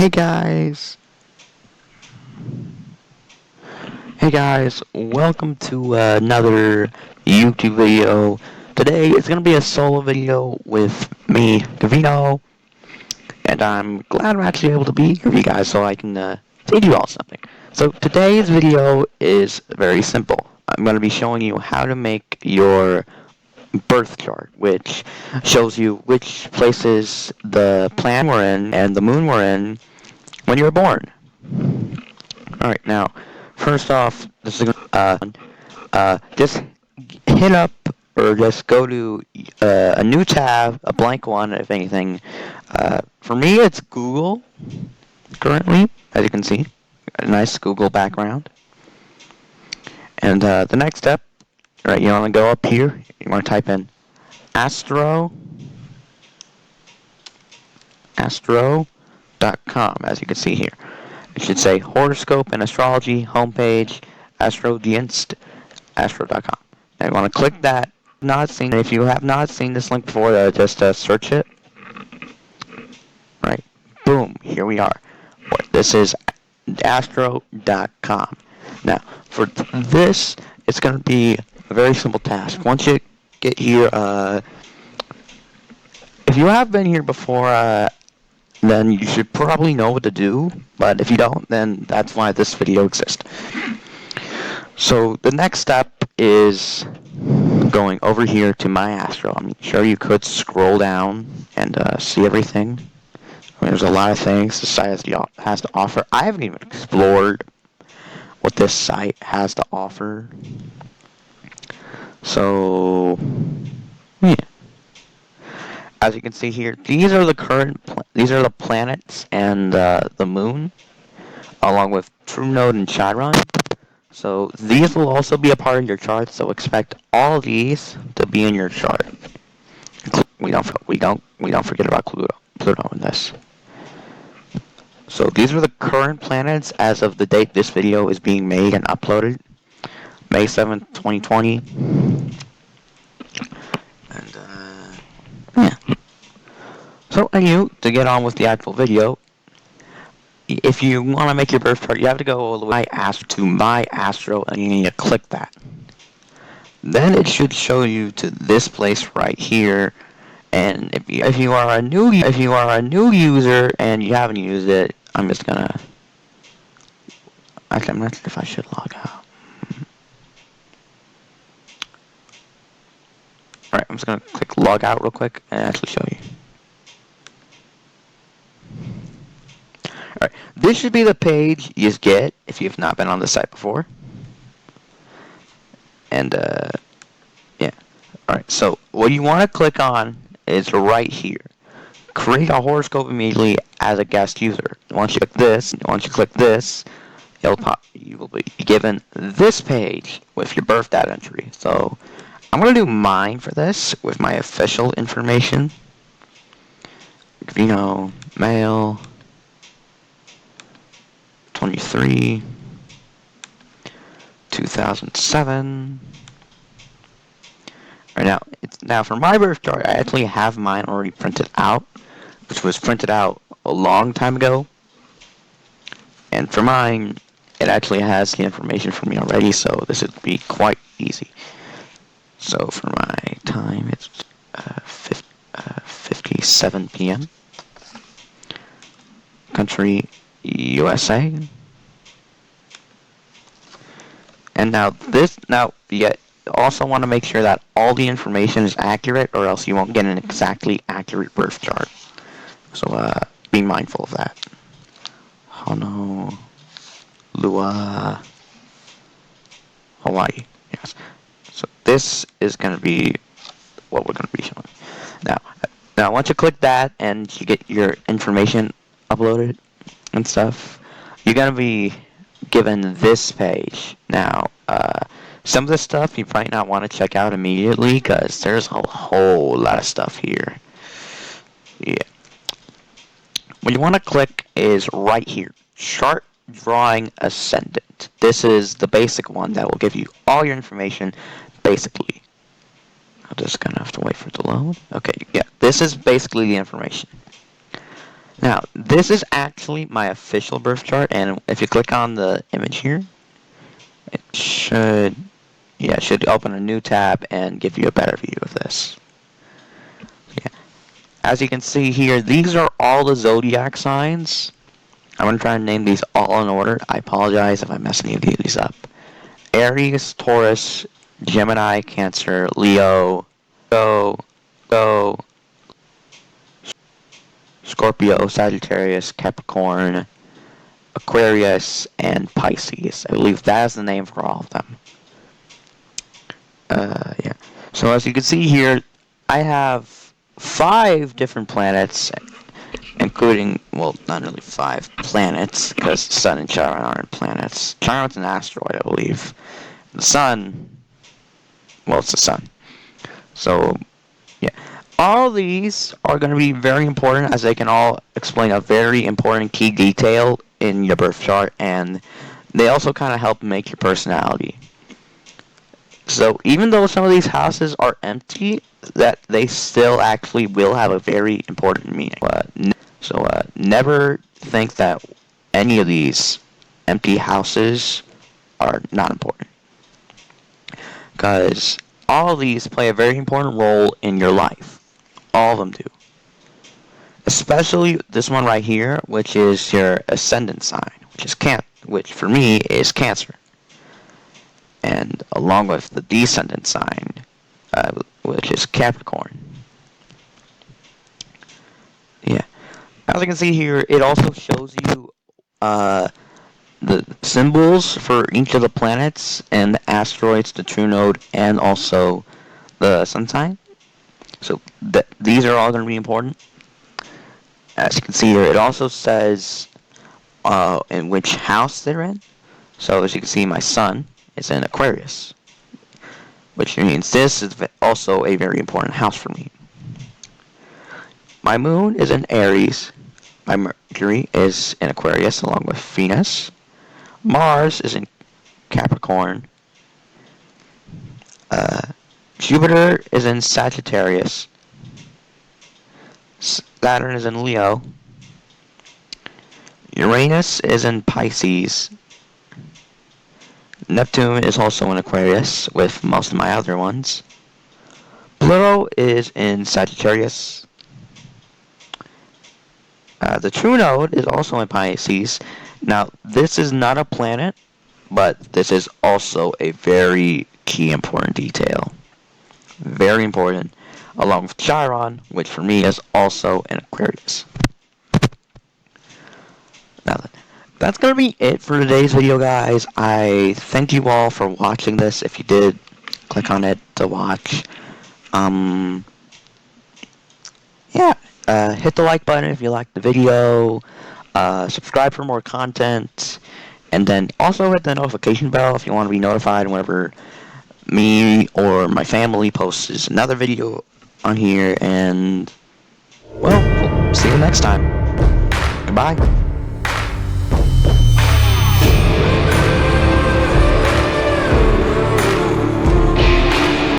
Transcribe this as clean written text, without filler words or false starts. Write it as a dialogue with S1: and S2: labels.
S1: Hey guys! Hey guys, welcome to another YouTube video. Today it's gonna be a solo video with me, Gavino, and I'm glad I'm actually able to be here with you guys so I can teach you all something. So today's video is very simple. I'm gonna be showing you how to make your birth chart, which shows you which places the planet we're in and the moon we're in when you were born. Alright, now, first off, this is just hit up or just go to a new tab, a blank one, if anything. For me, it's Google currently, as you can see, a nice Google background. And the next step, right, you want to go up here, you want to type in astro.com, as you can see here. It should say horoscope and astrology homepage, astro.com. Now you want to click that. If you have not seen this link before, just search it. Right, boom, here we are. This is astro.com. Now, for this, it's going to be a very simple task. Once you get here, if you have been here before, then you should probably know what to do, but if you don't, then that's why this video exists. So the next step is going over here to My Astro. I'm sure you could scroll down and see everything. There's a lot of things the site has to offer. I haven't even explored what this site has to offer. So, yeah. As you can see here, these are the planets and the moon, along with True Node and Chiron. So these will also be a part of your chart. So expect all of these to be in your chart. We don't forget about Pluto in this. So these are the current planets as of the date this video is being made and uploaded, May 7th, 2020. And yeah. So, to get on with the actual video, if you want to make your birth chart, you have to go all the way to My Astro, and you need to click that. Then it should show you to this place right here. And if you are a new user and you haven't used it, I'm just gonna. Actually, I'm not sure if I should log out. Alright, I'm just gonna click log out real quick and actually show you. Alright, this should be the page you get if you've not been on the site before. And, yeah. Alright, so what you want to click on is right here. Create a horoscope immediately as a guest user. Once you click this, you will be given this page with your birth date entry. So, I'm going to do mine for this with my official information. Gavino, male, 23, 2007. Right now for my birth chart, I actually have mine already printed out, which was printed out a long time ago. And for mine, it actually has the information for me already, so this would be quite easy. So for my time, it's 57 p.m. Country, USA. And you also want to make sure that all the information is accurate, or else you won't get an exactly accurate birth chart. So be mindful of that. Honolulu, Hawaii. Yes. So this is going to be what we're going to be showing. Now once you click that and you get your information uploaded and stuff, you're going to be given this page. Now, some of the stuff you might not want to check out immediately because there's a whole lot of stuff here. Yeah. What you want to click is right here, Chart Drawing Ascendant. This is the basic one that will give you all your information, basically. I'm just going to have to wait for it to load. Okay, yeah, this is basically the information. Now, this is actually my official birth chart, and if you click on the image here, it should, yeah, it should open a new tab and give you a better view of this. Yeah. As you can see here, these are all the zodiac signs. I'm going to try and name these all in order. I apologize if I mess any of these up. Aries, Taurus, Gemini, Cancer, Leo, Scorpio, Sagittarius, Capricorn, Aquarius, and Pisces. I believe that is the name for all of them. Yeah. So as you can see here, I have 5 different planets, including, well, not really 5 planets, because the Sun and Chiron aren't planets. Chiron's an asteroid, I believe. The Sun, well, it's the Sun. So, yeah. All these are going to be very important, as they can all explain a very important key detail in your birth chart, and they also kind of help make your personality. So even though some of these houses are empty, that they still actually will have a very important meaning. So never think that any of these empty houses are not important, because all of these play a very important role in your life. All of them do. Especially this one right here, which is your ascendant sign, which for me is Cancer. And along with the descendant sign, which is Capricorn. Yeah. As you can see here, it also shows you the symbols for each of the planets and the asteroids, the true node, and also the sun sign. So these are all going to be important. As you can see here, it also says in which house they're in. So as you can see, my sun is in Aquarius, which means this is also a very important house for me. My moon is in Aries. My Mercury is in Aquarius along with Venus. Mars is in Capricorn. Jupiter is in Sagittarius. Saturn is in Leo. Uranus is in Pisces. Neptune is also in Aquarius with most of my other ones. Pluto is in Sagittarius. The true node is also in Pisces. Now, this is not a planet, but this is also a very key important detail. Very important, along with Chiron, which for me is also in Aquarius. Now, that's going to be it for today's video, guys. I thank you all for watching this. If you did, click on it to watch. Yeah, hit the like button if you liked the video. Subscribe for more content. And then also hit the notification bell if you want to be notified whenever me or my family posts another video on here. And, well, we'll see you next time. Goodbye.